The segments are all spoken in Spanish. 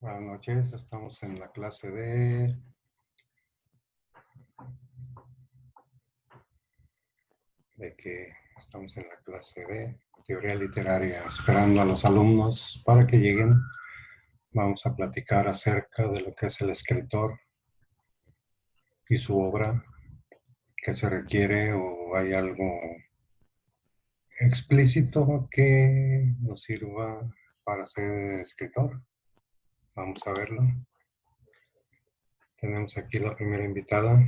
Buenas noches, estamos en la clase de que estamos en la clase de teoría literaria, esperando a los alumnos para que lleguen. Vamos a platicar acerca de lo que es el escritor y su obra, que se requiere o hay algo explícito que nos sirva para ser escritor. Vamos a verlo. Tenemos aquí la primera invitada.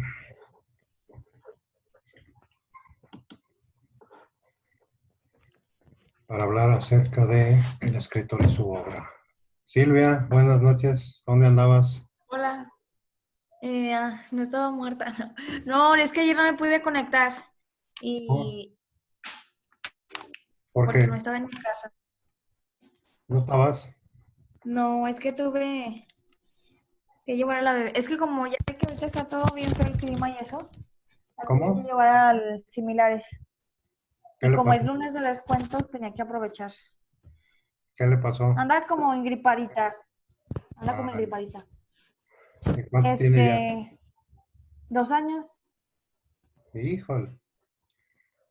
Para hablar acerca de el escritor y su obra. Silvia, buenas noches. ¿Dónde andabas? Hola, no estaba muerta. No, es que ayer no me pude conectar Oh, y ¿por porque qué? no estaba en mi casa. ¿No estabas? No, es que tuve que llevar a la bebé. Es que como ya ve que ahorita está todo bien feo el clima y eso, la tuve que ¿Cómo? llevar al similares. ¿Qué Y le como es pasó? lunes de descuentos, tenía que aprovechar. ¿Qué le pasó? Anda como engripadita. Anda como Ay, engripadita. ¿y cuánto tiene ya? 2 años. Híjole.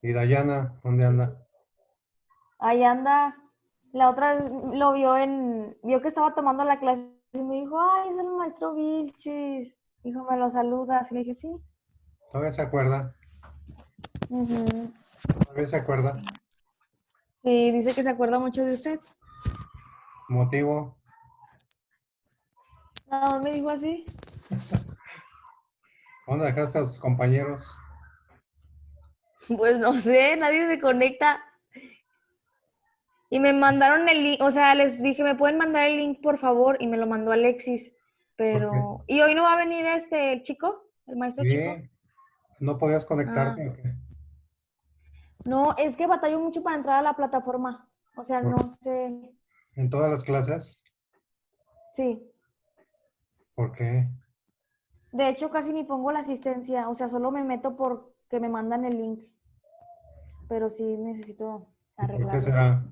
¿Y Dayana, dónde anda? Ahí anda. La otra vez lo vio que estaba tomando la clase y me dijo, ay, es el maestro Vilchis. Dijo, me lo saludas. Y le dije, sí. ¿Todavía se acuerda? Ujú. ¿Todavía se acuerda? Sí, dice que se acuerda mucho de usted. ¿Motivo? No, me dijo así. ¿Dónde dejaste a tus compañeros? Pues no sé, nadie se conecta. Y me mandaron el link, o sea, les dije, ¿me pueden mandar el link, por favor? Y me lo mandó Alexis. ¿Por qué? Pero, ¿y hoy no va a venir el chico? ¿El maestro chico? Sí, ¿no podías Ah, conectarte o qué? no, es que batallo mucho para entrar a la plataforma. O sea, no ¿Por- sé. ¿En todas las clases? Sí. ¿Por qué? De hecho, casi ni pongo la asistencia, o sea, solo me meto porque me mandan el link, pero sí necesito ¿Y por qué arreglarlo. será?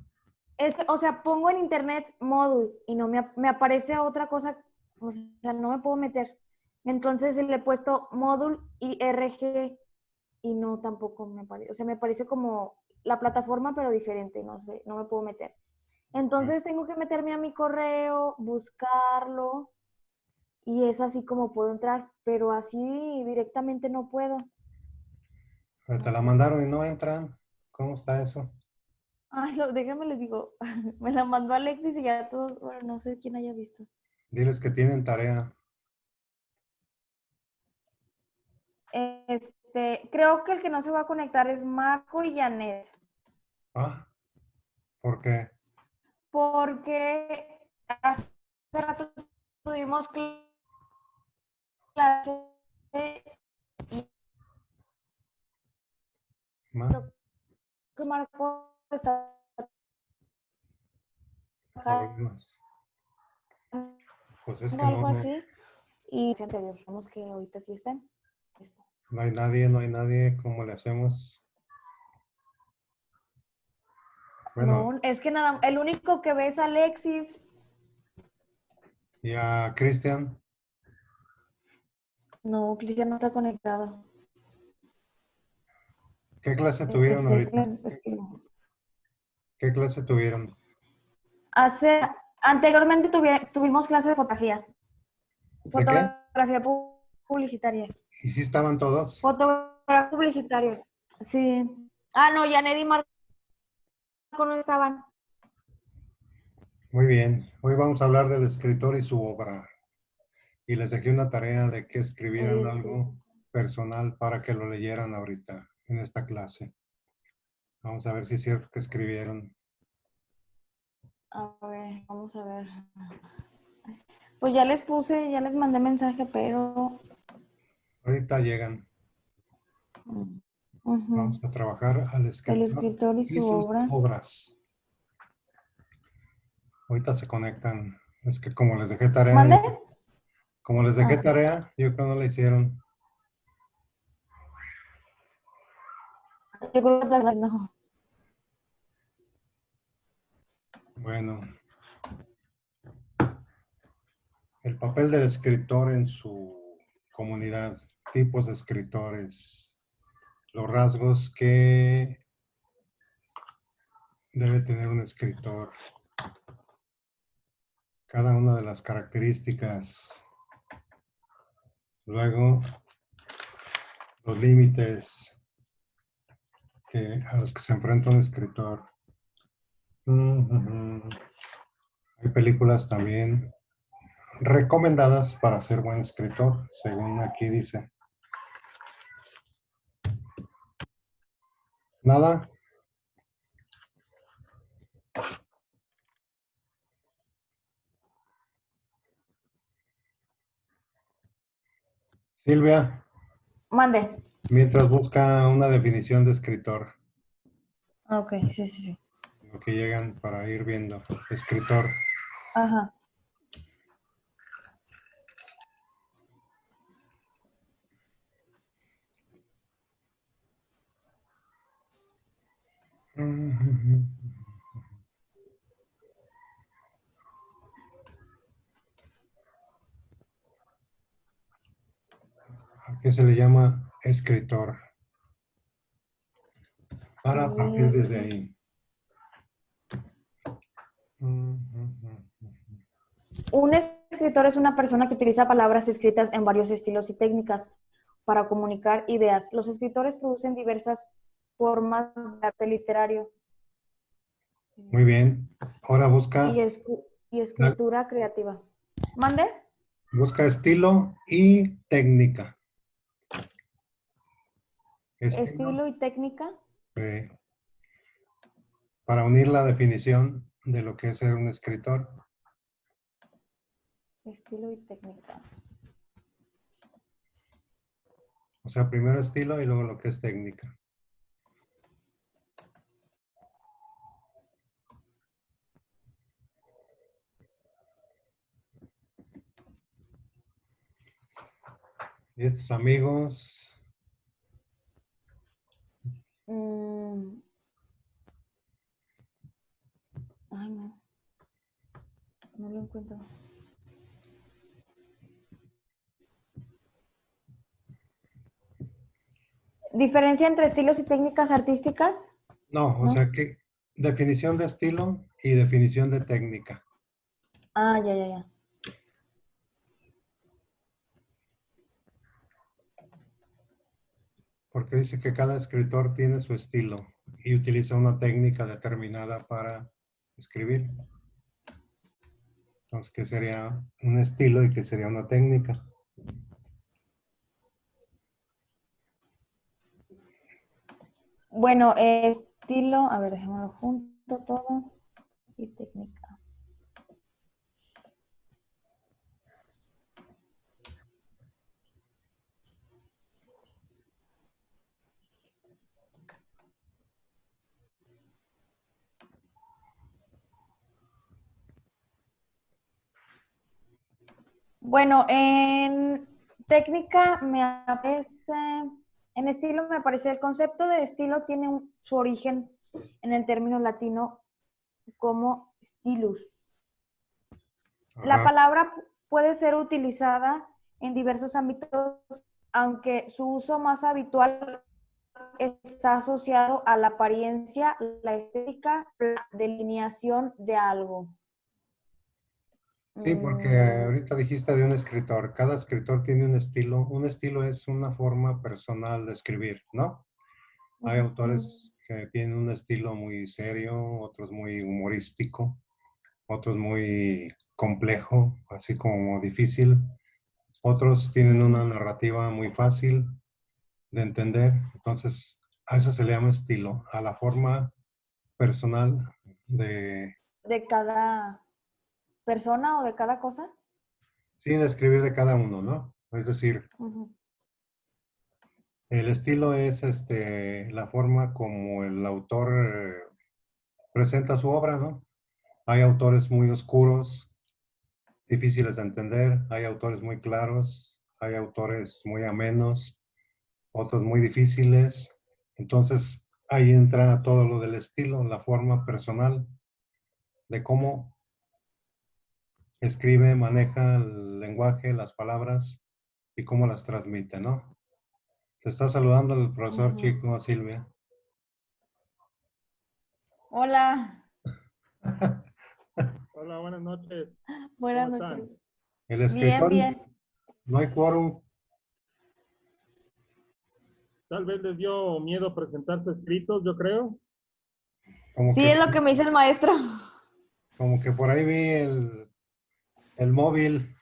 O sea, pongo en internet Moodle y no me aparece otra cosa, o sea, no me puedo meter. Entonces le he puesto Moodle y RG y no tampoco me aparece. O sea, me parece como la plataforma, pero diferente, no sé, no me puedo meter. Entonces tengo que meterme a mi correo, buscarlo y es así como puedo entrar, pero así directamente no puedo. Te No la sé. mandaron y no entran. ¿Cómo está eso? Ay, déjame les digo. Me la mandó Alexis y ya todos, bueno, no sé quién haya visto. Diles que tienen tarea. Creo que el que no se va a conectar es Marco y Janet, Ah, ¿por qué? porque hace rato tuvimos clase y ¿Más? creo que Marco está trabajando ¿Problemas? Pues es que no, algo no, así y vamos que ahorita sí están. no hay nadie, no hay nadie. ¿Cómo le hacemos? Bueno, No, es que nada, el único que ve es Alexis. y a Cristian, No, Cristian no está conectado. ¿qué clase tuvieron ahorita? Es que ¿Qué clase tuvieron? hace, anteriormente tuvimos clase de fotografía. ¿De qué? Fotografía publicitaria. ¿Y si estaban todos? Fotografía publicitaria. Sí. Ah, no, Janet y Marco no estaban. Muy bien, hoy vamos a hablar del escritor y su obra. Y les dejé una tarea de que escribieran Este, algo personal para que lo leyeran ahorita en esta clase. Vamos a ver si es cierto que escribieron. a ver, vamos a ver. Pues ya les puse, ya les mandé mensaje, pero. Ahorita llegan. Vamos Ujú. a trabajar al El escritor escritor y y su sus obra. obras. Ahorita se conectan. Es que como les dejé tarea, ¿Mande? como les dejé Ah, tarea, yo creo que no la hicieron. yo creo que no. Bueno, El papel del escritor en su comunidad, tipos de escritores, los rasgos que debe tener un escritor, cada una de las características, luego los límites a los que se enfrenta un escritor. Hay películas también recomendadas para ser buen escritor, según aquí dice. ¿Nada? Silvia, Mande. mientras busca una definición de escritor, Ok, sí, sí, sí. lo que llegan para ir viendo. Escritor. Ajá. ¿A qué se le llama escritor? Para partir desde ahí. Un escritor es una persona que utiliza palabras escritas en varios estilos y técnicas para comunicar ideas. Los escritores producen diversas formas de arte literario Muy bien. Ahora y, y escritura creativa. ¿Mande? busca estilo y técnica. Estilo y técnica. eh, para unir la definición de lo que es ser un escritor. Estilo y técnica. O sea, primero estilo y luego lo que es técnica. Y estos amigos, Ay, no. No lo encuentro. ¿Diferencia entre estilos y técnicas artísticas? no, o sea que definición de estilo y definición de técnica. Ah, ya, ya, ya. Porque dice que cada escritor tiene su estilo y utiliza una técnica determinada para escribir. Entonces, ¿qué sería un estilo y qué sería una técnica? Bueno, estilo, a ver, déjame junto todo. Y técnica. Bueno, en técnica me aparece, en estilo me aparece, el concepto de estilo tiene su origen en el término latino como stilus. La Ajá. palabra puede ser utilizada en diversos ámbitos, aunque su uso más habitual está asociado a la apariencia, la estética, la delineación de algo. Sí, porque ahorita dijiste de un escritor. Cada escritor tiene un estilo. Un estilo es una forma personal de escribir, ¿no? Hay autores que tienen un estilo muy serio, otros muy humorístico, otros muy complejo, así como difícil. Otros tienen una narrativa muy fácil de entender. Entonces, a eso se le llama estilo, a la forma personal ¿De cada persona o de cada cosa? sí, de escribir de cada uno, ¿no? Es decir, el estilo es la forma como el autor presenta su obra, ¿no? Hay autores muy oscuros, difíciles de entender, hay autores muy claros, hay autores muy amenos, otros muy difíciles. Entonces, ahí entra todo lo del estilo, la forma personal de cómo escribe, maneja el lenguaje, las palabras y cómo las transmite, ¿no? Te está saludando el profesor Chico, Silvia. Hola. Hola, buenas noches. Buenas ¿Cómo noches. están? El Bien, escritor, bien. no hay quórum. Tal vez les dio miedo presentarse escritos, yo creo. Como Sí, que, es lo que me dice el maestro. como que por ahí vi el móvil.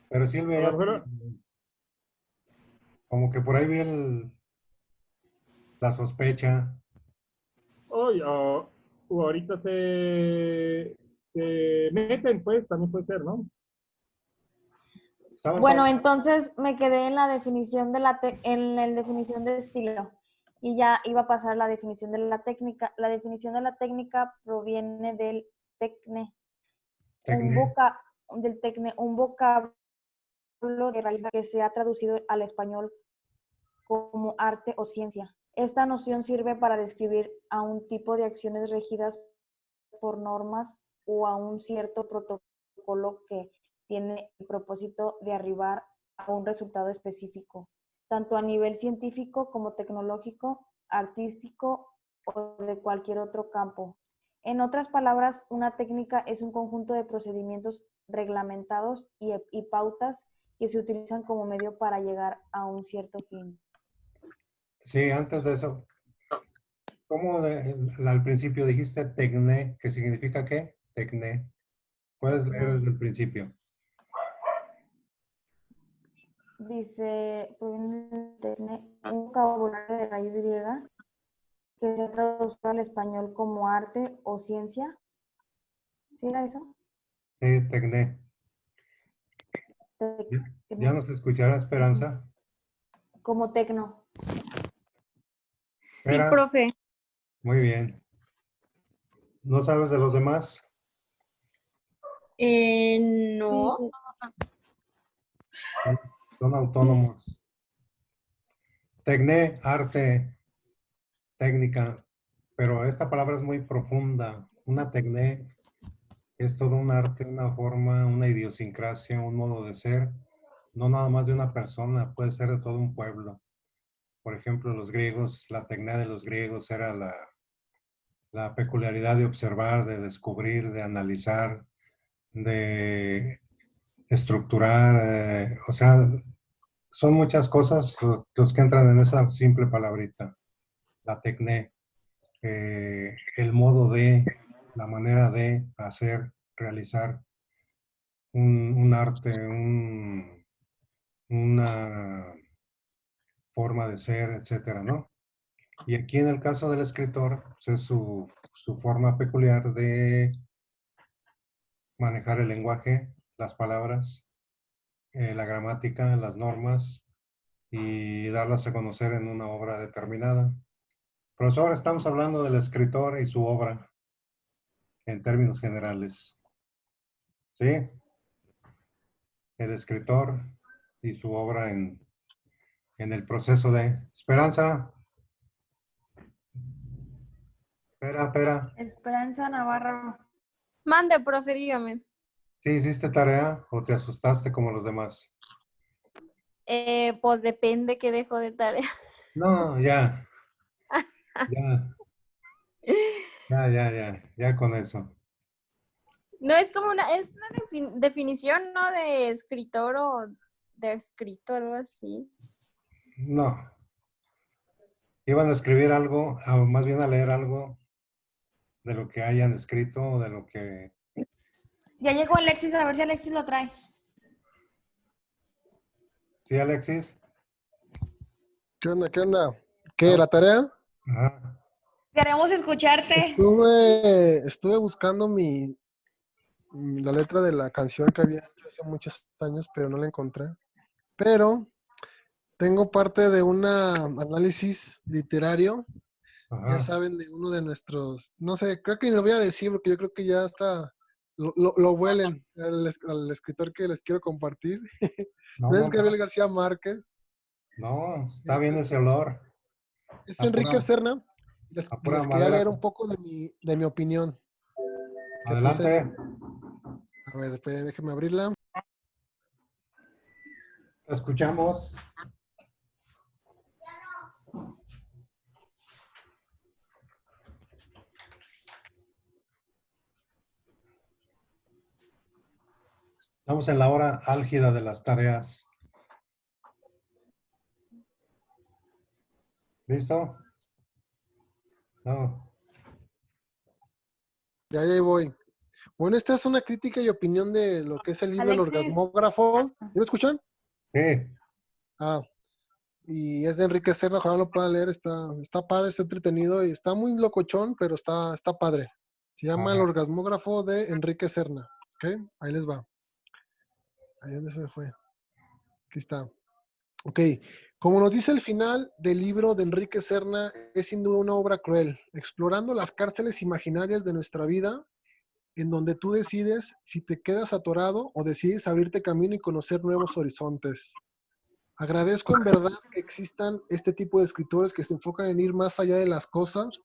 Pero Silvia, A lo mejor, como que por ahí vi la sospecha. hoy o ahorita se meten, pues, también puede ser, ¿no? Estamos Bueno, hablando- entonces me quedé en la definición de en la definición de estilo y ya iba a pasar la definición de la técnica. La definición de la técnica proviene del tecne, Tecne. un vocablo de raíz que se ha traducido al español como arte o ciencia. Esta noción sirve para describir a un tipo de acciones regidas por normas o a un cierto protocolo que tiene el propósito de arribar a un resultado específico, tanto a nivel científico como tecnológico, artístico o de cualquier otro campo. En otras palabras, una técnica es un conjunto de procedimientos reglamentados y pautas que se utilizan como medio para llegar a un cierto fin. Sí, antes de eso, ¿cómo al principio dijiste tecne? ¿Qué significa qué? Tecne. Puedes leer desde el principio. Dice, un vocabulario de raíz griega que se ha traducido al español como arte o ciencia. ¿Sí era eso? Sí, tecne. ¿Ya Tecno. nos escuchará Esperanza? Como tecno. Sí, Espera, profe. muy bien. ¿No sabes de los demás? No. Son autónomos. Tecne, arte, técnica, pero esta palabra es muy profunda. Una tecne es todo un arte, una forma, una idiosincrasia, un modo de ser, no nada más de una persona, puede ser de todo un pueblo. Por ejemplo, los griegos, la tecne de los griegos era la peculiaridad de observar, de descubrir, de analizar, de estructurar, o sea, son muchas cosas los que entran en esa simple palabrita, la tecne, el modo de, la manera de hacer, realizar un arte, una forma de ser, etcétera, ¿no? Y aquí en el caso del escritor, pues es su forma peculiar de manejar el lenguaje, las palabras, la gramática, las normas y darlas a conocer en una obra determinada. Profesor, estamos hablando del escritor y su obra en términos generales. ¿Sí? El escritor y su obra en el proceso de Esperanza. Espera. Esperanza Navarro. Mande, profe, dígame. ¿Sí hiciste tarea o te asustaste como los demás? Pues depende que dejo de tarea. No, ya con eso. No, es como es una definición, ¿no? De escritor o de escrito, algo así. No, iban a escribir algo, más bien a leer algo de lo que hayan escrito o de lo que... Ya llegó Alexis, a ver si Alexis lo trae. ¿Sí, Alexis? ¿Qué onda? ¿Qué onda? ¿Qué? No. ¿La tarea? Ajá. Queremos escucharte. Estuve buscando la letra de la canción que había hecho hace muchos años, pero no la encontré. Pero tengo parte de un análisis literario, ya Ajá. saben, de uno de nuestros, no sé, creo que ni lo voy a decir porque yo creo que ya está, lo huelen al escritor que les quiero compartir. No es No, Gabriel García Márquez, no, está es, bien ese olor. es A Enrique pura, Serna. a pura Les quería madera. leer un poco de mi opinión que puse. Adelante. A ver, esperen, déjenme abrirla. escuchamos. Estamos en la hora álgida de las tareas. ¿Listo? No. Ya ahí voy. Bueno, esta es una crítica y opinión de lo que es el libro El Alexis. Orgasmógrafo. ¿Sí me escuchan? Sí. Ah, y es de Enrique Serna, ojalá lo puedan leer, está padre, está entretenido y está muy locochón, pero está padre. Se llama El Orgasmógrafo de Enrique Serna. ¿Ok? Ahí les va. Ahí donde se me fue. Aquí está. Ok. Como nos dice el final del libro de Enrique Serna, es sin duda una obra cruel, explorando las cárceles imaginarias de nuestra vida, en donde tú decides si te quedas atorado o decides abrirte camino y conocer nuevos horizontes. Agradezco en verdad que existan este tipo de escritores que se enfocan en ir más allá de las cosas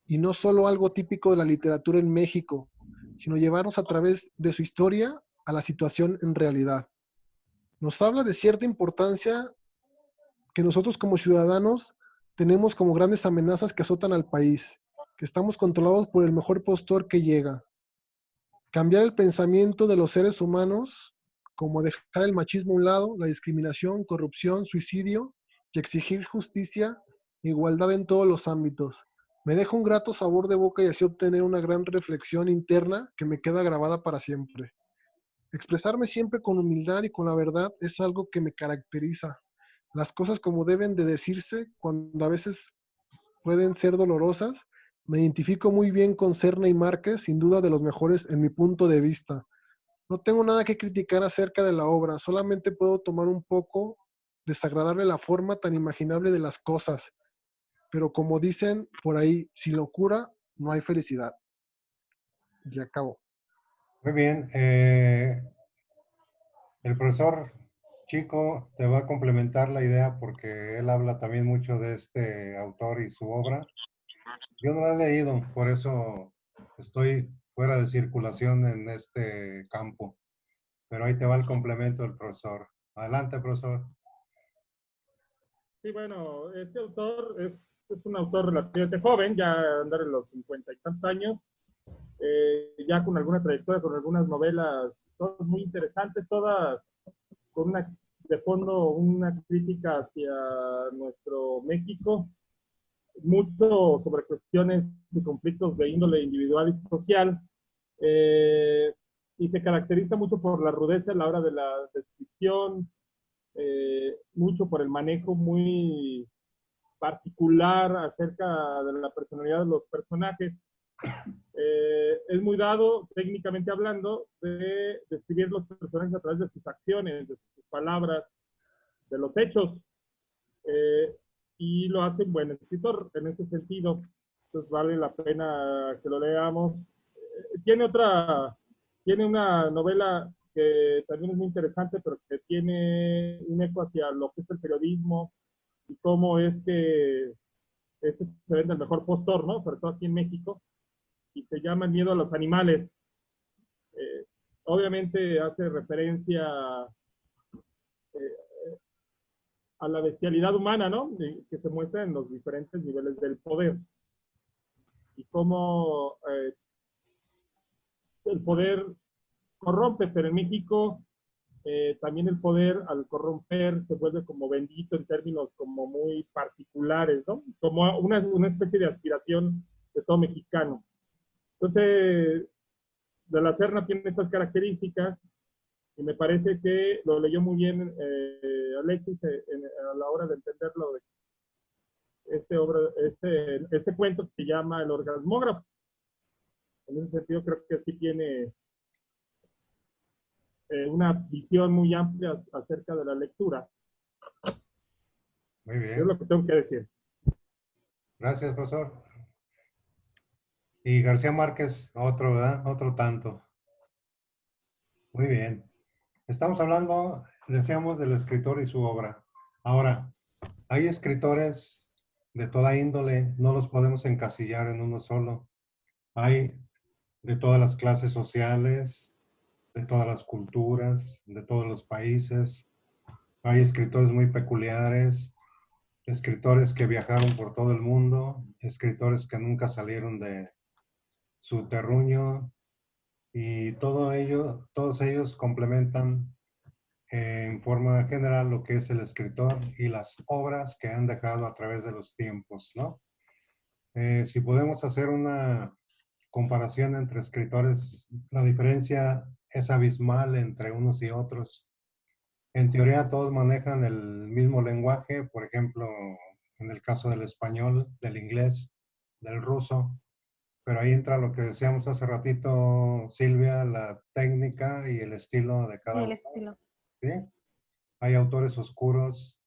y no solo algo típico de la literatura en México, sino llevarnos a través de su historia a la situación en realidad. Nos habla de cierta importancia que nosotros como ciudadanos tenemos como grandes amenazas que azotan al país, que estamos controlados por el mejor postor que llega. Cambiar el pensamiento de los seres humanos, como dejar el machismo a un lado, la discriminación, corrupción, suicidio, y exigir justicia e igualdad en todos los ámbitos. Me deja un grato sabor de boca y así obtener una gran reflexión interna que me queda grabada para siempre. Expresarme siempre con humildad y con la verdad es algo que me caracteriza. Las cosas como deben de decirse, cuando a veces pueden ser dolorosas. Me identifico muy bien con Serna y Márquez, sin duda de los mejores en mi punto de vista. No tengo nada que criticar acerca de la obra, solamente puedo tomar un poco desagradable la forma tan imaginable de las cosas. Pero como dicen por ahí, sin locura no hay felicidad. Ya acabo. Muy bien. El profesor Chico te va a complementar la idea porque él habla también mucho de este autor y su obra. Yo no la he leído, por eso estoy fuera de circulación en este campo. Pero ahí te va el complemento del profesor. Adelante, profesor. Sí, bueno, este autor es un autor relativamente joven, ya andar en los 50 y tantos años, ya con alguna trayectoria, con algunas novelas, todas muy interesantes, todas con una, de fondo una crítica hacia nuestro México, mucho sobre cuestiones y conflictos de índole individual y social, eh, y se caracteriza mucho por la rudeza a la hora de la descripción, mucho por el manejo muy particular acerca de la personalidad de los personajes. Es muy dado, técnicamente hablando, de describir los personajes a través de sus acciones, de sus palabras, de los hechos, y lo hace un buen escritor en ese sentido. Entonces vale la pena que lo leamos. Tiene una novela que también es muy interesante, pero que tiene un eco hacia lo que es el periodismo y cómo es que este se vende el mejor postor, ¿no? Sobre todo aquí en México, y se llama El miedo a los animales. Eh, Obviamente hace referencia a la bestialidad humana, ¿no? Que se muestra en los diferentes niveles del poder. Y cómo el poder corrompe, pero en México también el poder al corromper se vuelve como bendito en términos como muy particulares, ¿no? Como una especie de aspiración de todo mexicano. Entonces, de la Serna tiene estas características y me parece que lo leyó muy bien Alexis a la hora de entenderlo de este cuento que se llama El Orgasmógrafo. En ese sentido creo que sí tiene una visión muy amplia acerca de la lectura. Muy bien. Es lo que tengo que decir. Gracias, profesor. Y García Márquez, otro, ¿verdad? Otro tanto. Muy bien. Estamos hablando, decíamos, del escritor y su obra. Ahora, hay escritores de toda índole, no los podemos encasillar en uno solo. Hay de todas las clases sociales, de todas las culturas, de todos los países. Hay escritores muy peculiares, escritores que viajaron por todo el mundo, escritores que nunca salieron de su terruño y todos ellos complementan en forma general lo que es el escritor y las obras que han dejado a través de los tiempos, ¿no? Si podemos hacer una comparación entre escritores, la diferencia es abismal entre unos y otros. En teoría todos manejan el mismo lenguaje, por ejemplo, en el caso del español, del inglés, del ruso, pero ahí entra lo que decíamos hace ratito, Silvia, la técnica y el estilo de cada Sí, el uno, estilo. ¿sí? Hay autores oscuros,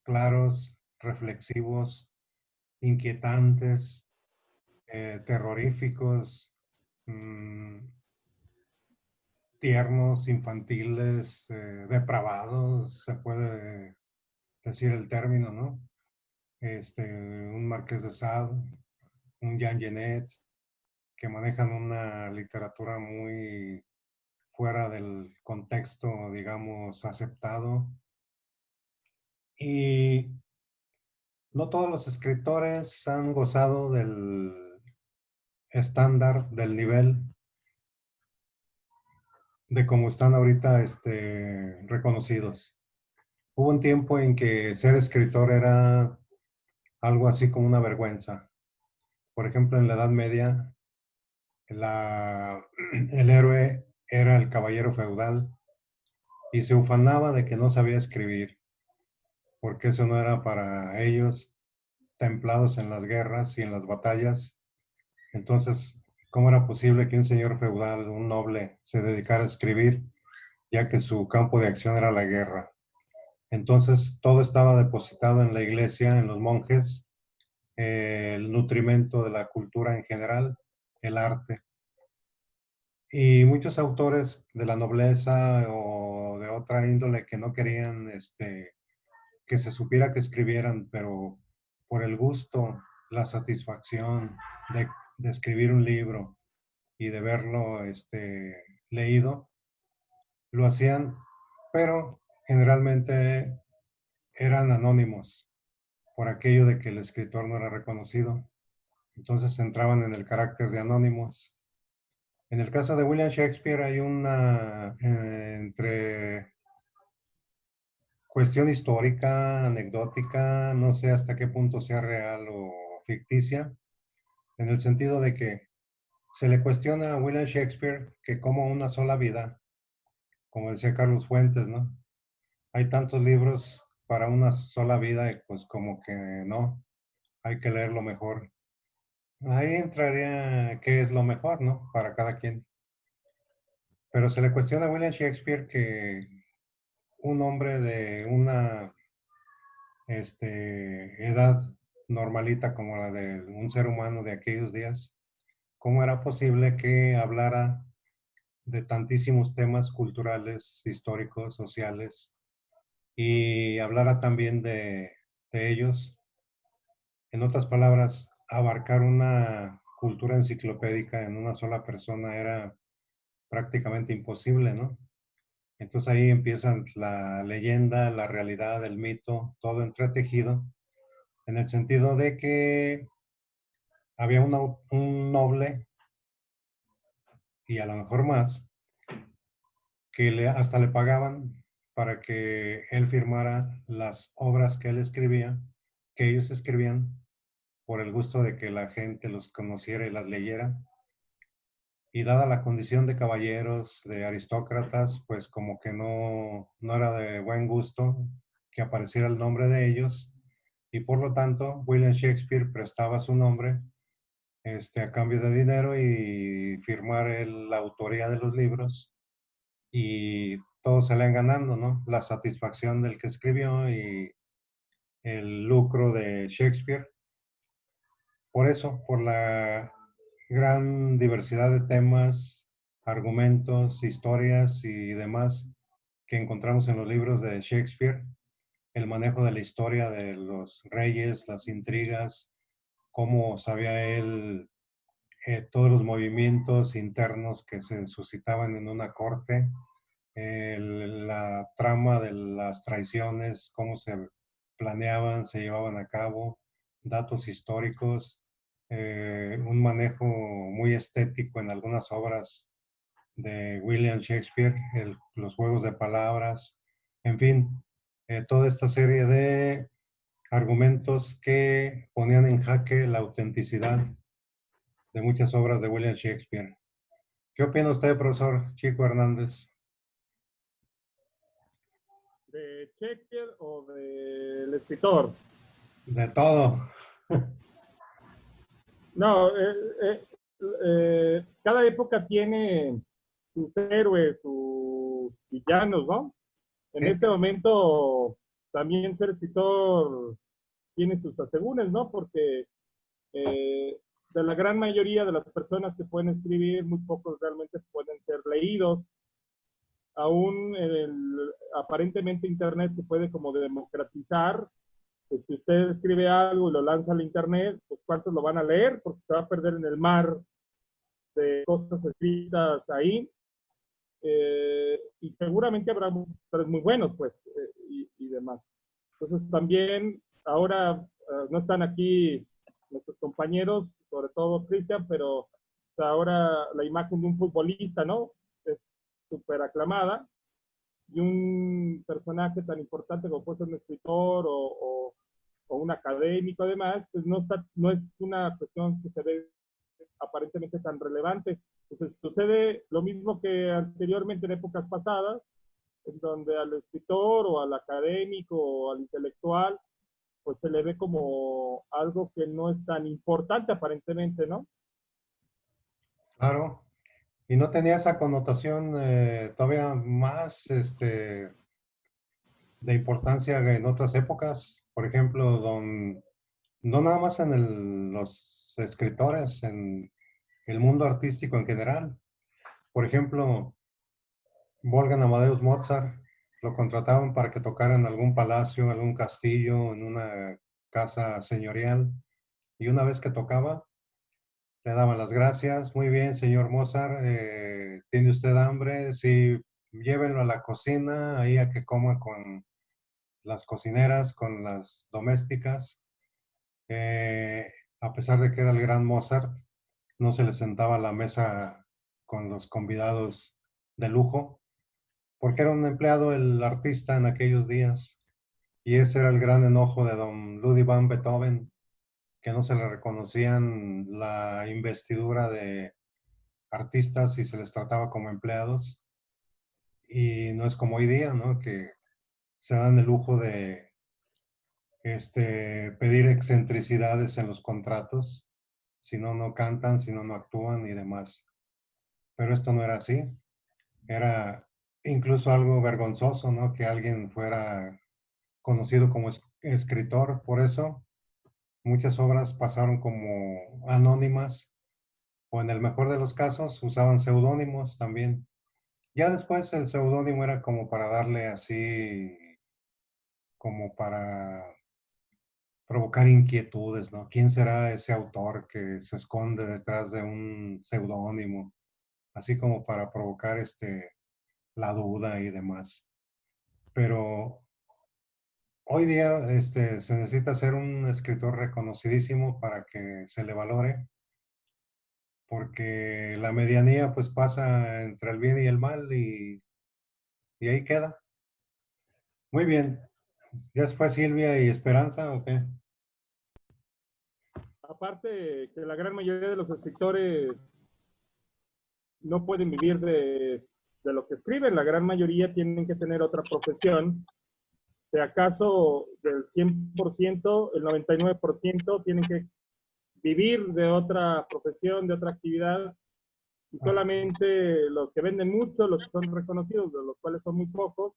claros, reflexivos, inquietantes, terroríficos, mm, tiernos, infantiles, depravados, se puede decir el término, ¿no? Un Marqués de Sade, un Jean Genet, que manejan una literatura muy fuera del contexto, digamos, aceptado. Y no todos los escritores han gozado del estándar, del nivel de cómo están ahorita reconocidos. Hubo un tiempo en que ser escritor era algo así como una vergüenza. Por ejemplo, en la Edad Media, el héroe era el caballero feudal y se ufanaba de que no sabía escribir, porque eso no era para ellos, templados en las guerras y en las batallas. Entonces, ¿cómo era posible que un señor feudal, un noble, se dedicara a escribir, ya que su campo de acción era la guerra? Entonces, todo estaba depositado en la iglesia, en los monjes, el nutrimento de la cultura en general, el arte. Y muchos autores de la nobleza o de otra índole que no querían que se supiera que escribieran, pero por el gusto, la satisfacción de escribir un libro y de verlo leído, lo hacían, pero generalmente eran anónimos por aquello de que el escritor no era reconocido. Entonces entraban en el carácter de anónimos. En el caso de William Shakespeare hay una entre cuestión histórica, anecdótica, no sé hasta qué punto sea real o ficticia, en el sentido de que se le cuestiona a William Shakespeare que como una sola vida, como decía Carlos Fuentes, ¿no? Hay tantos libros para una sola vida y pues como que no, hay que leerlo mejor. Ahí entraría qué es lo mejor, ¿no? Para cada quien. Pero se le cuestiona a William Shakespeare que un hombre de una edad normalita como la de un ser humano de aquellos días, ¿cómo era posible que hablara de tantísimos temas culturales, históricos, sociales y hablara también de ellos? En otras palabras, abarcar una cultura enciclopédica en una sola persona era prácticamente imposible, ¿no? Entonces ahí empiezan la leyenda, la realidad, el mito, todo entretejido, en el sentido de que había un noble, y a lo mejor más, que hasta le pagaban para que él firmara las obras que él escribía, que ellos escribían, por el gusto de que la gente los conociera y las leyera. Y dada la condición de caballeros, de aristócratas, pues como que no era de buen gusto que apareciera el nombre de ellos, y por lo tanto William Shakespeare prestaba su nombre a cambio de dinero y firmar la autoría de los libros, y todos salían ganando, ¿no? La satisfacción del que escribió y el lucro de Shakespeare. Por eso, por la gran diversidad de temas, argumentos, historias y demás que encontramos en los libros de Shakespeare, el manejo de la historia de los reyes, las intrigas, cómo sabía él todos los movimientos internos que se suscitaban en una corte, la trama de las traiciones, cómo se planeaban, se llevaban a cabo, datos históricos, un manejo muy estético en algunas obras de William Shakespeare, los juegos de palabras, en fin, toda esta serie de argumentos que ponían en jaque la autenticidad de muchas obras de William Shakespeare. ¿Qué opina usted, profesor Chico Hernández? ¿De Shakespeare o del escritor? De todo. No, cada época tiene sus héroes, sus villanos, ¿no? En Sí, este momento también ser escritor tiene sus asegúnes, ¿no? Porque de la gran mayoría de las personas que pueden escribir, muy pocos realmente pueden ser leídos. Aún aparentemente Internet se puede como democratizar. Pues si usted escribe algo y lo lanza al Internet, pues ¿cuántos lo van a leer? Porque se va a perder en el mar de cosas escritas ahí. Y seguramente habrá muchos muy buenos, pues, y demás. Entonces también ahora no están aquí nuestros compañeros, sobre todo Cristian, pero ahora la imagen de un futbolista, ¿no? Es súper aclamada, y un personaje tan importante como puede ser un escritor o un académico además, pues no es una cuestión que se ve aparentemente tan relevante. Entonces sucede lo mismo que anteriormente en épocas pasadas, en donde al escritor o al académico o al intelectual, pues se le ve como algo que no es tan importante aparentemente, ¿no? claro. Y no tenía esa connotación todavía más de importancia en otras épocas. Por ejemplo, no nada más en los escritores, en el mundo artístico en general. Por ejemplo, Wolfgang Amadeus Mozart lo contrataban para que tocara en algún palacio, algún castillo, en una casa señorial. Y una vez que tocaba, le daban las gracias. Muy bien, señor Mozart, ¿tiene usted hambre? Sí, llévenlo a la cocina, ahí a que coma con las cocineras, con las domésticas. Eh, a pesar de que era el gran Mozart, no se le sentaba a la mesa con los convidados de lujo, porque era un empleado el artista en aquellos días. Y ese era el gran enojo de don Ludwig van Beethoven, que no se le reconocían la investidura de artistas y se les trataba como empleados. Y no es como hoy día, ¿no? Que se dan el lujo de pedir excentricidades en los contratos, si no, no cantan, si no, no actúan y demás. Pero esto no era así. Era incluso algo vergonzoso, ¿no? Que alguien fuera conocido como escritor. Por eso muchas obras pasaron como anónimas o en el mejor de los casos usaban seudónimos también. Ya después el seudónimo era como para darle así, como para provocar inquietudes, ¿no? ¿Quién será ese autor que se esconde detrás de un seudónimo? Así como para provocar la duda y demás. Pero hoy día se necesita ser un escritor reconocidísimo para que se le valore, porque la medianía pues pasa entre el bien y el mal y ahí queda. Muy bien. ¿Ya fue Silvia y Esperanza o qué? Aparte que la gran mayoría de los escritores no pueden vivir de lo que escriben, la gran mayoría tienen que tener otra profesión. Si acaso del 100%, el 99% tienen que vivir de otra profesión, de otra actividad, y solamente los que venden mucho, los que son reconocidos, de los cuales son muy pocos,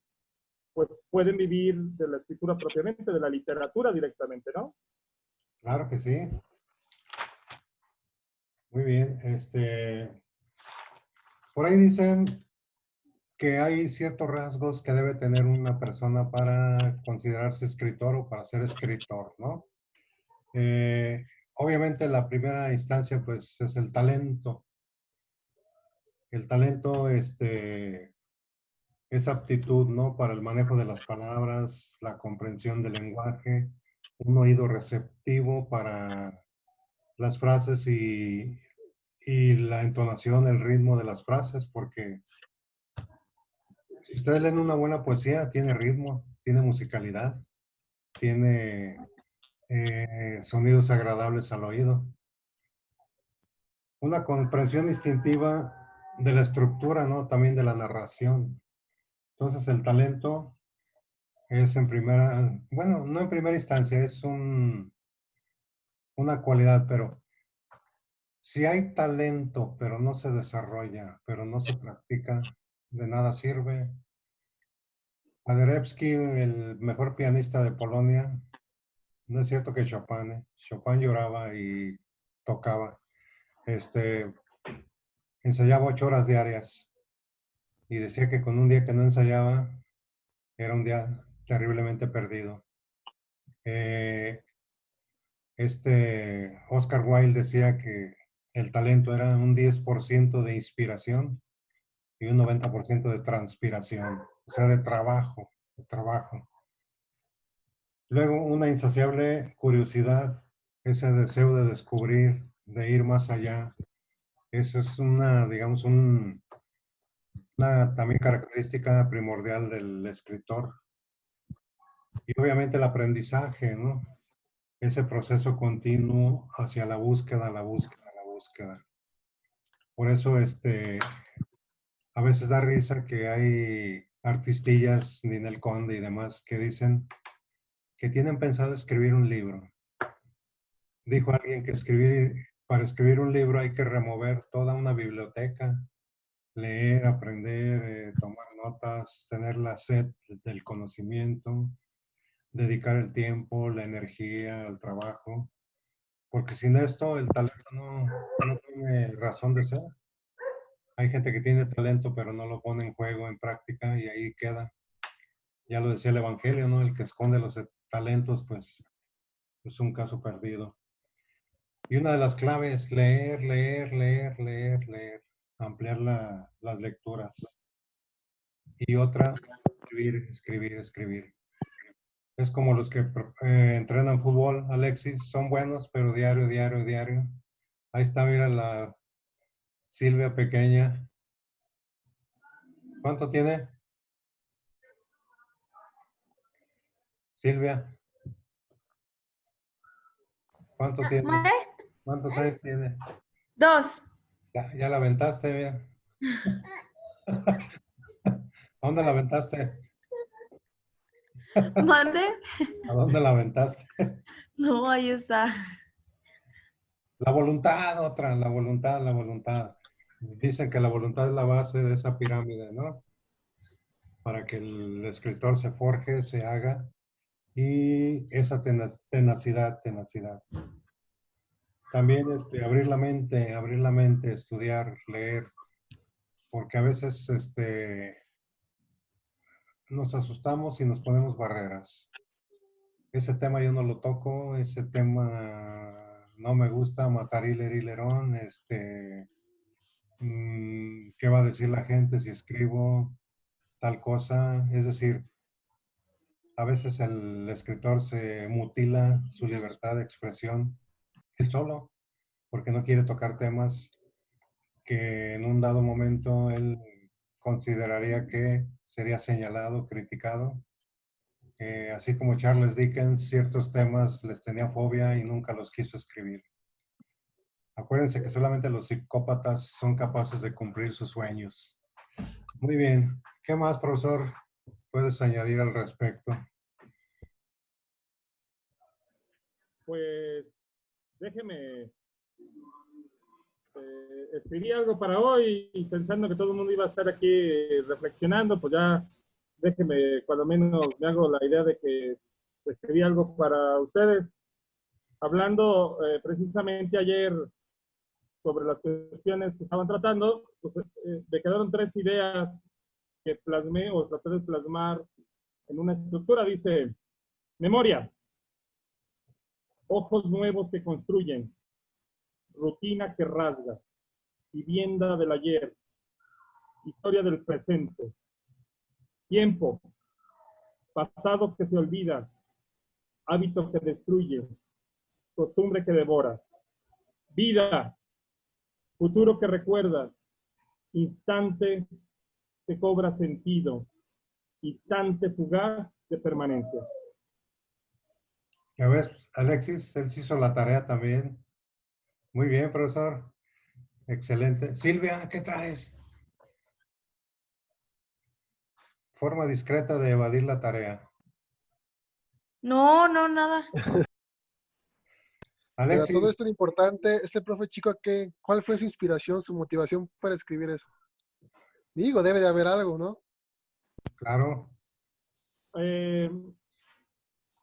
pues pueden vivir de la escritura propiamente, de la literatura directamente, ¿no? Claro que sí. Muy bien. Por ahí dicen que hay ciertos rasgos que debe tener una persona para considerarse escritor o para ser escritor, ¿no? Obviamente la primera instancia pues es el talento. El talento esa aptitud, ¿no? Para el manejo de las palabras, la comprensión del lenguaje, un oído receptivo para las frases y la entonación, el ritmo de las frases, porque si ustedes leen una buena poesía, tiene ritmo, tiene musicalidad, tiene sonidos agradables al oído. Una comprensión instintiva de la estructura, ¿no? También de la narración. Entonces el talento es en primera, bueno, no en primera instancia, es una cualidad, pero si hay talento, pero no se desarrolla, pero no se practica, de nada sirve. Paderewski, el mejor pianista de Polonia, no es cierto que Chopin, ¿eh? Chopin lloraba y tocaba. Ensayaba 8 horas diarias y decía que con un día que no ensayaba era un día terriblemente perdido. Oscar Wilde decía que el talento era un 10% de inspiración y un 90% de transpiración, o sea, de trabajo, de trabajo. Luego, una insaciable curiosidad, ese deseo de descubrir, de ir más allá. Esa es una, digamos, una también característica primordial del escritor. Y obviamente el aprendizaje, ¿no? Ese proceso continuo hacia la búsqueda, la búsqueda, la búsqueda. Por eso, a veces da risa que hay artistillas, Ninel Conde y demás, que dicen que tienen pensado escribir un libro. Dijo alguien que para escribir un libro hay que remover toda una biblioteca, leer, aprender, tomar notas, tener la sed del conocimiento, dedicar el tiempo, la energía, el trabajo, porque sin esto el talento no tiene razón de ser. Hay gente que tiene talento pero no lo pone en juego, en práctica y ahí queda. Ya lo decía el Evangelio, ¿no? El que esconde los talentos, pues es un caso perdido. Y una de las claves, leer, leer, leer, leer, leer, ampliar las lecturas. Y otra, escribir, escribir, escribir. Es como los que entrenan fútbol, Alexis, son buenos, pero diario, diario, diario. Ahí está, mira la Silvia pequeña. ¿Cuánto tiene? Silvia, ¿cuánto tiene? ¿Mande? ¿Cuántos años tiene? 2. Ya la aventaste, mira. ¿A dónde la aventaste? ¿Mande? ¿A dónde la aventaste? No, ahí está. La voluntad, otra, la voluntad, la voluntad. Dicen que la voluntad es la base de esa pirámide, ¿no? Para que el escritor se forje, se haga, y esa tenacidad, tenacidad. También abrir la mente, estudiar, leer, porque a veces nos asustamos y nos ponemos barreras. Ese tema yo no lo toco, ese tema no me gusta, matar hiler, hilerón, ¿qué va a decir la gente si escribo tal cosa? Es decir, a veces el escritor se mutila su libertad de expresión él solo, porque no quiere tocar temas que en un dado momento él consideraría que sería señalado, criticado. Así como Charles Dickens, ciertos temas les tenía fobia y nunca los quiso escribir. Acuérdense que solamente los psicópatas son capaces de cumplir sus sueños. Muy bien. ¿Qué más, profesor, puedes añadir al respecto? Pues déjeme, escribí algo para hoy y pensando que todo el mundo iba a estar aquí reflexionando, pues ya déjeme, cuando menos me hago la idea de que escribí algo para ustedes. Hablando precisamente ayer sobre las cuestiones que estaban tratando, pues, me quedaron 3 ideas que plasmé o traté de plasmar en una estructura. Dice, memoria, ojos nuevos que construyen, rutina que rasga, vivienda del ayer, historia del presente, Tiempo, pasado que se olvida, hábito que destruye, costumbre que devora. Vida, futuro que recuerda, instante que cobra sentido, instante fugaz de permanencia. Ya ves, Alexis, él sí hizo la tarea también. Muy bien, profesor. Excelente. Silvia, ¿qué traes? Forma discreta de evadir la tarea. No, no, nada. Pero todo Alexis, esto es importante. Este profe chico, ¿cuál fue su inspiración, su motivación para escribir eso? Digo, debe de haber algo, ¿no? claro.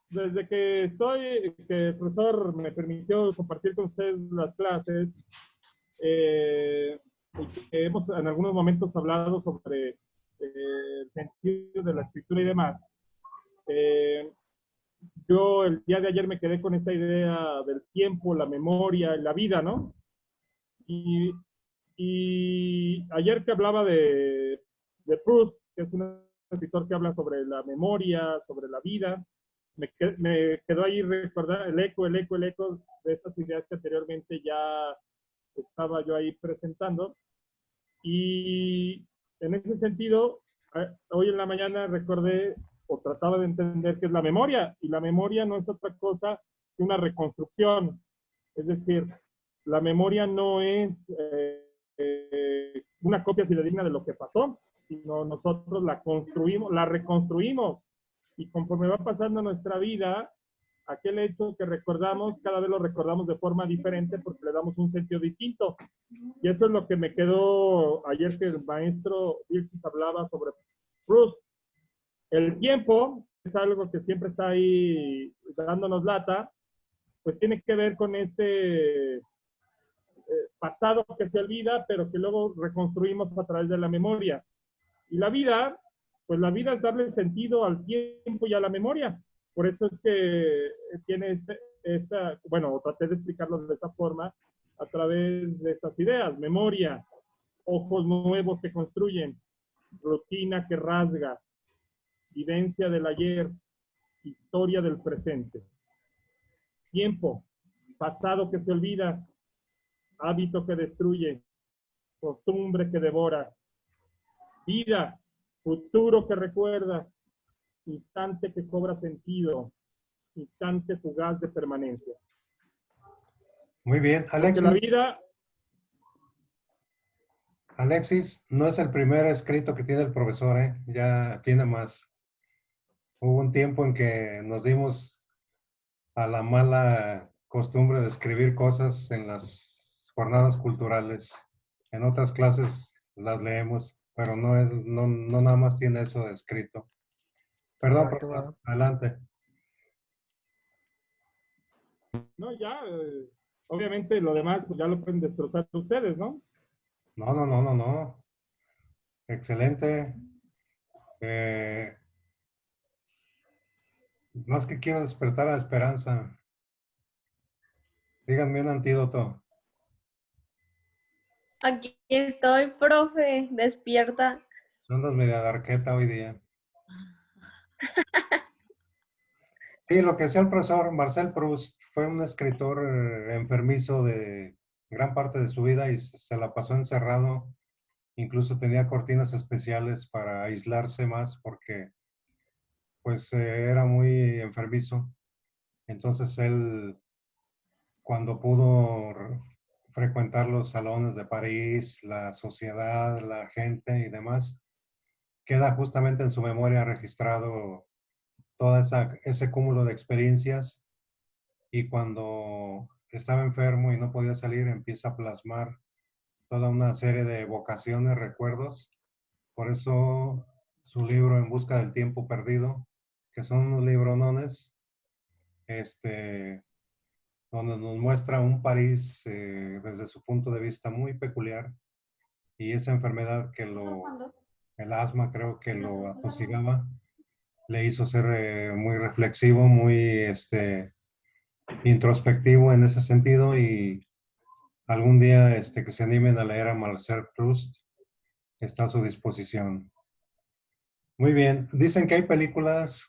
Desde que el profesor me permitió compartir con ustedes las clases, hemos en algunos momentos hablado sobre el sentido de la escritura y demás. Yo el día de ayer me quedé con esta idea del tiempo, la memoria, la vida, ¿no? Y ayer que hablaba de Proust, que es un escritor que habla sobre la memoria, sobre la vida, me quedó ahí recordar el eco de estas ideas que anteriormente ya estaba yo ahí presentando. Y en ese sentido, hoy en la mañana recordé o trataba de entender qué es la memoria, y la memoria no es otra cosa que una reconstrucción. Es decir, la memoria no es una copia fidedigna de lo que pasó, sino nosotros la construimos, la reconstruimos, y conforme va pasando nuestra vida, aquel hecho que recordamos, cada vez lo recordamos de forma diferente porque le damos un sentido distinto. Y eso es lo que me quedó ayer que el maestro Vilchis hablaba sobre Proust. El tiempo es algo que siempre está ahí dándonos lata, pues tiene que ver con este pasado que se olvida, pero que luego reconstruimos a través de la memoria. Y la vida, pues la vida es darle sentido al tiempo y a la memoria. Por eso es que tiene bueno, traté de explicarlo de esa forma a través de estas ideas. Memoria, ojos nuevos que construyen, rutina que rasga, vivencia del ayer, historia del presente. Tiempo, pasado que se olvida, hábito que destruye, costumbre que devora. Vida, futuro que recuerda, instante que cobra sentido, instante fugaz de permanencia. Muy bien. Porque la vida... Alexis, no es el primer escrito que tiene el profesor, ¿eh? Ya tiene más. Hubo un tiempo en que nos dimos a la mala costumbre de escribir cosas en las jornadas culturales. En otras clases las leemos, pero no nada más tiene eso de escrito. Perdón, Va, que va. profesor, adelante. No, ya, obviamente lo demás pues ya lo pueden destrozar ustedes, ¿no? No. Excelente. Más que quiero despertar a la esperanza. Díganme un antídoto. Aquí estoy, profe, despierta. Andas media darqueta hoy día. Sí, lo que decía el profesor Marcel Proust fue un escritor enfermizo de gran parte de su vida y se la pasó encerrado. Incluso tenía cortinas especiales para aislarse más porque pues era muy enfermizo. Entonces él, cuando pudo frecuentar los salones de París, la sociedad, la gente y demás, queda justamente en su memoria registrado todo ese cúmulo de experiencias, y cuando estaba enfermo y no podía salir, empieza a plasmar toda una serie de evocaciones, recuerdos. Por eso su libro En busca del tiempo perdido, que son unos libronones, donde nos muestra un París desde su punto de vista muy peculiar, y esa enfermedad el asma creo que lo atosigaba, le hizo ser muy reflexivo, muy introspectivo en ese sentido, y algún día que se animen a leer a Marcel Proust, está a su disposición. Muy bien. Dicen que hay películas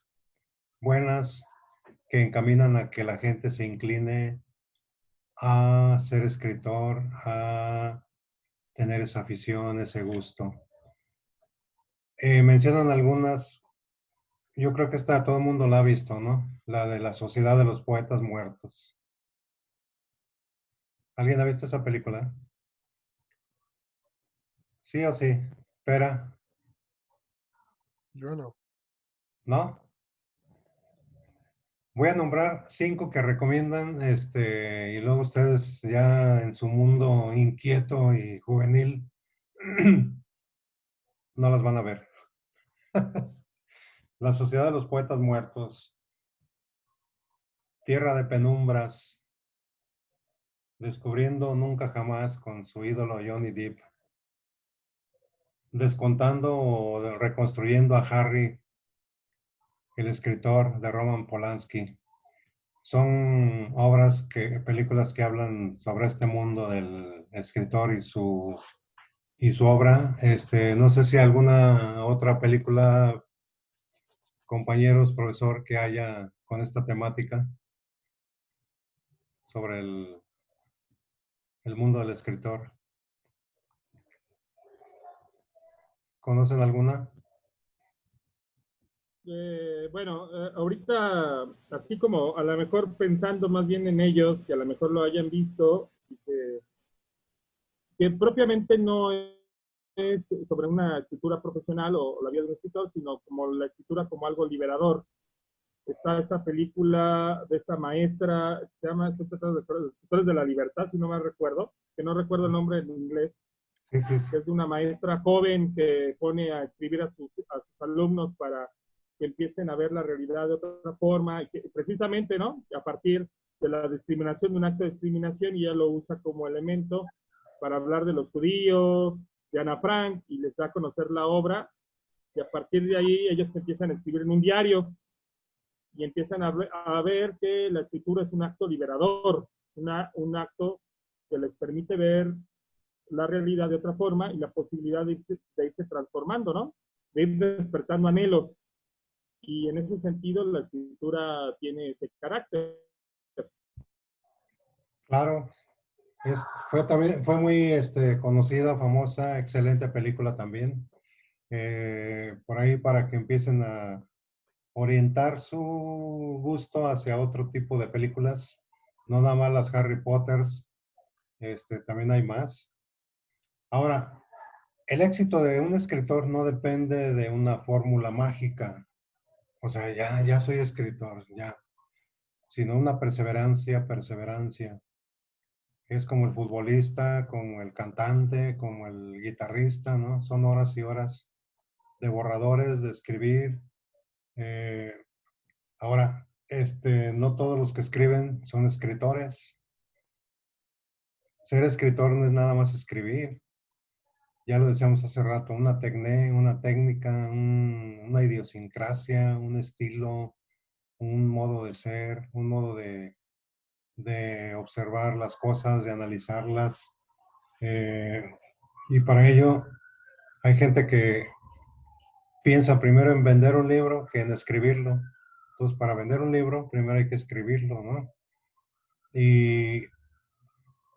buenas que encaminan a que la gente se incline a ser escritor, a tener esa afición, ese gusto. Mencionan algunas, yo creo que esta todo el mundo la ha visto, ¿no? La de la Sociedad de los Poetas Muertos. ¿Alguien ha visto esa película? ¿Sí o sí? Espera, Yo no. ¿no? Voy a nombrar 5 que recomiendan, y luego ustedes ya en su mundo inquieto y juvenil no las van a ver. La Sociedad de los Poetas Muertos, Tierra de Penumbras, Descubriendo Nunca Jamás con su ídolo Johnny Depp, Descontando o Reconstruyendo a Harry, el escritor de Roman Polanski. Son películas que hablan sobre este mundo del escritor y su obra. No sé si alguna otra película, compañeros, profesor, que haya con esta temática sobre el mundo del escritor. ¿Conocen alguna? Bueno, ahorita, así como a lo mejor pensando más bien en ellos, que a lo mejor lo hayan visto, y que propiamente no es sobre una escritura profesional o la vida de un escritor, sino como la escritura como algo liberador. Está esta película de esta maestra, se llama Escritores de la Libertad, si no me recuerdo, que no recuerdo el nombre en inglés, Sí, sí, sí. que es de una maestra joven que pone a escribir a sus alumnos para que empiecen a ver la realidad de otra forma, y que, precisamente, ¿no? A partir de la discriminación, de un acto de discriminación, y ella lo usa como elemento para hablar de los judíos, de Ana Frank, y les da a conocer la obra, y a partir de ahí ellos empiezan a escribir en un diario, y empiezan a ver que la escritura es un acto liberador, un acto que les permite ver la realidad de otra forma y la posibilidad de irse transformando, ¿no? De ir despertando anhelos. Y en ese sentido la escritura tiene ese carácter. Claro, fue muy conocida, famosa, excelente película también. Por ahí para que empiecen a orientar su gusto hacia otro tipo de películas, no nada más las Harry Potters, también hay más. Ahora, el éxito de un escritor no depende de una fórmula mágica, o sea, ya soy escritor, ya, sino una perseverancia, perseverancia. Es como el futbolista, como el cantante, como el guitarrista, ¿no? Son horas y horas de borradores, de escribir. Eh, Ahora, no todos los que escriben son escritores. Ser escritor no es nada más escribir. Ya lo decíamos hace rato, una técnica, una idiosincrasia, un estilo, un modo de ser, un modo de observar las cosas, de analizarlas. Eh, y para ello hay gente que piensa primero en vender un libro que en escribirlo. Entonces, para vender un libro, primero hay que escribirlo, ¿no? Y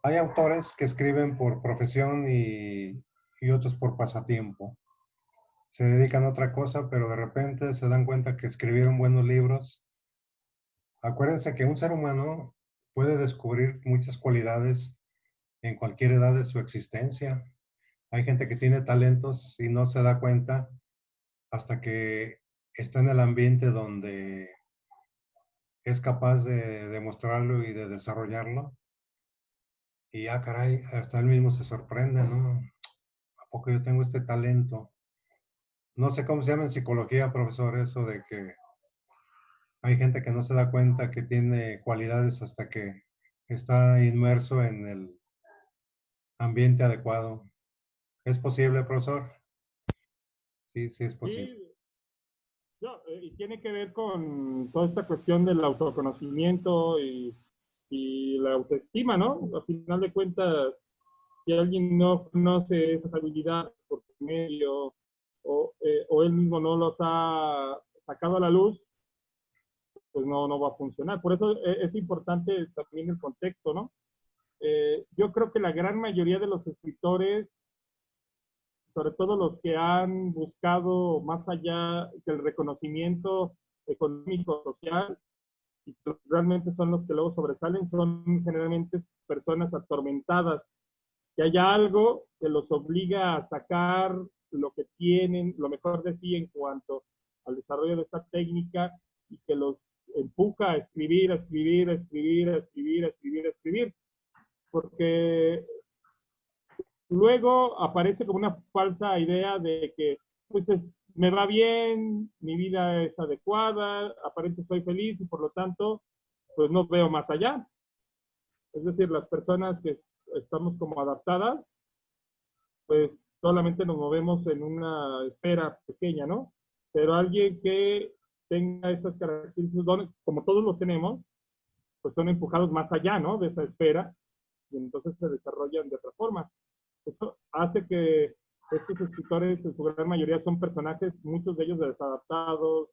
hay autores que escriben por profesión y otros por pasatiempo. Se dedican a otra cosa, pero de repente se dan cuenta que escribieron buenos libros. Acuérdense que un ser humano puede descubrir muchas cualidades en cualquier edad de su existencia. Hay gente que tiene talentos y no se da cuenta hasta que está en el ambiente donde es capaz de demostrarlo y de desarrollarlo. Y caray, hasta él mismo se sorprende, ¿no? ¿A poco yo tengo este talento? No sé cómo se llama en psicología, profesor, eso de que hay gente que no se da cuenta que tiene cualidades hasta que está inmerso en el ambiente adecuado. ¿Es posible, profesor? Sí, sí es posible. Sí, no, y tiene que ver con toda esta cuestión del autoconocimiento y la autoestima, ¿no? Al final de cuentas, si alguien no conoce esas habilidades por medio o él mismo no los ha sacado a la luz, pues no va a funcionar. Por eso es importante también el contexto, ¿no? Yo creo que la gran mayoría de los escritores, sobre todo los que han buscado más allá del reconocimiento económico, social, y que realmente son los que luego sobresalen, son generalmente personas atormentadas, que haya algo que los obliga a sacar lo que tienen, lo mejor de sí en cuanto al desarrollo de esta técnica, y que los empuja a escribir, a escribir, a escribir, a escribir, a escribir, a escribir, porque luego aparece como una falsa idea de que pues me va bien, mi vida es adecuada, aparentemente soy feliz y por lo tanto pues no veo más allá. Es decir, las personas que estamos como adaptadas, pues solamente nos movemos en una esfera pequeña, ¿no? Pero alguien que tenga esas características, como todos los tenemos, pues son empujados más allá, ¿no? De esa esfera, y entonces se desarrollan de otra forma. Eso hace que estos escritores, en su gran mayoría, son personajes, muchos de ellos desadaptados,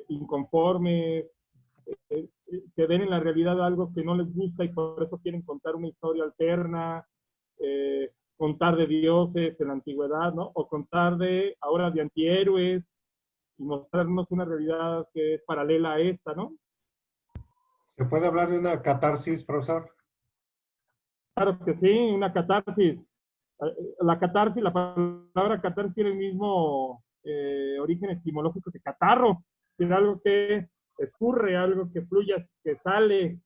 inconformes, que ven en la realidad algo que no les gusta y por eso quieren contar una historia alterna, contar de dioses en la antigüedad, ¿no? O contar ahora de antihéroes y mostrarnos una realidad que es paralela a esta, ¿no? ¿Se puede hablar de una catarsis, profesor? Claro que sí, una catarsis. La catarsis, la palabra catarsis tiene el mismo origen etimológico que catarro, es algo que escurre, algo que fluye, que sale.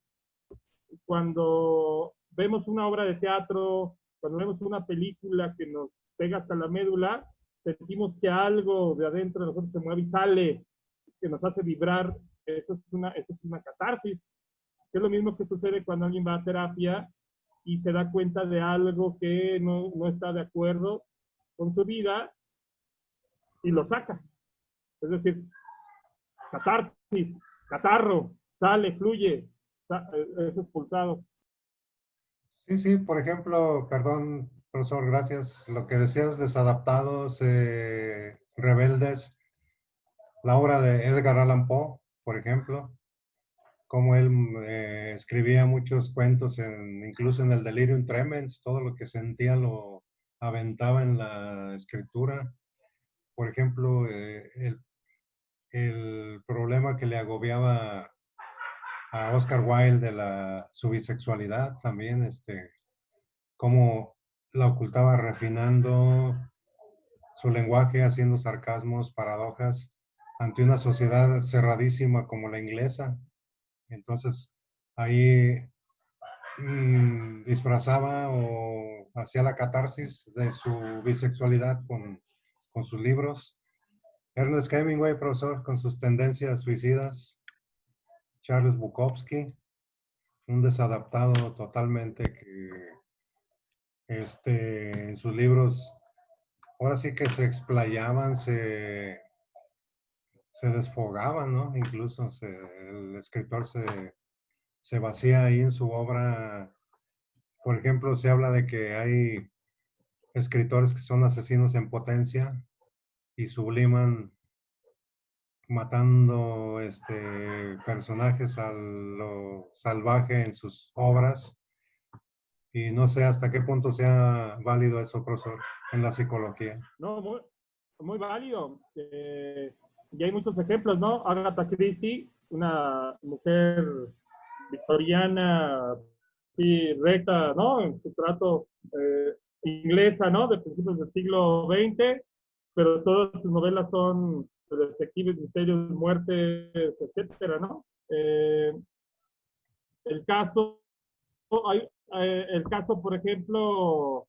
Cuando vemos una obra de teatro, cuando vemos una película que nos pega hasta la médula, sentimos que algo de adentro de nosotros se mueve y sale, que nos hace vibrar. Eso es una catarsis. Es lo mismo que sucede cuando alguien va a terapia y se da cuenta de algo que no está de acuerdo con su vida y lo saca. Es decir, catarsis, catarro, sale, fluye, es expulsado. Sí, por ejemplo, perdón, profesor, gracias. Lo que decías, desadaptados, rebeldes, la obra de Edgar Allan Poe, por ejemplo, como él escribía muchos cuentos, incluso en el Delirium Tremens, todo lo que sentía lo aventaba en la escritura. Por ejemplo, el problema que le agobiaba a Oscar Wilde de su bisexualidad también, cómo la ocultaba refinando su lenguaje, haciendo sarcasmos, paradojas, ante una sociedad cerradísima como la inglesa. Entonces, ahí disfrazaba o hacía la catarsis de su bisexualidad con sus libros. Ernest Hemingway, profesor, con sus tendencias suicidas. Charles Bukowski, un desadaptado totalmente que en sus libros ahora sí que se explayaban, se desfogaban, ¿no? Incluso el escritor se vacía ahí en su obra. Por ejemplo, se habla de que hay escritores que son asesinos en potencia y subliman matando personajes a lo salvaje en sus obras. Y no sé hasta qué punto sea válido eso, profesor, en la psicología. No, muy válido. Y hay muchos ejemplos, ¿no? Agatha Christie, una mujer victoriana, sí, recta, ¿no? En su trato inglesa, ¿no? De principios del siglo XX, pero todas sus novelas son de detectives, misterios, muertes, etcétera, ¿no? El caso, el caso, por ejemplo,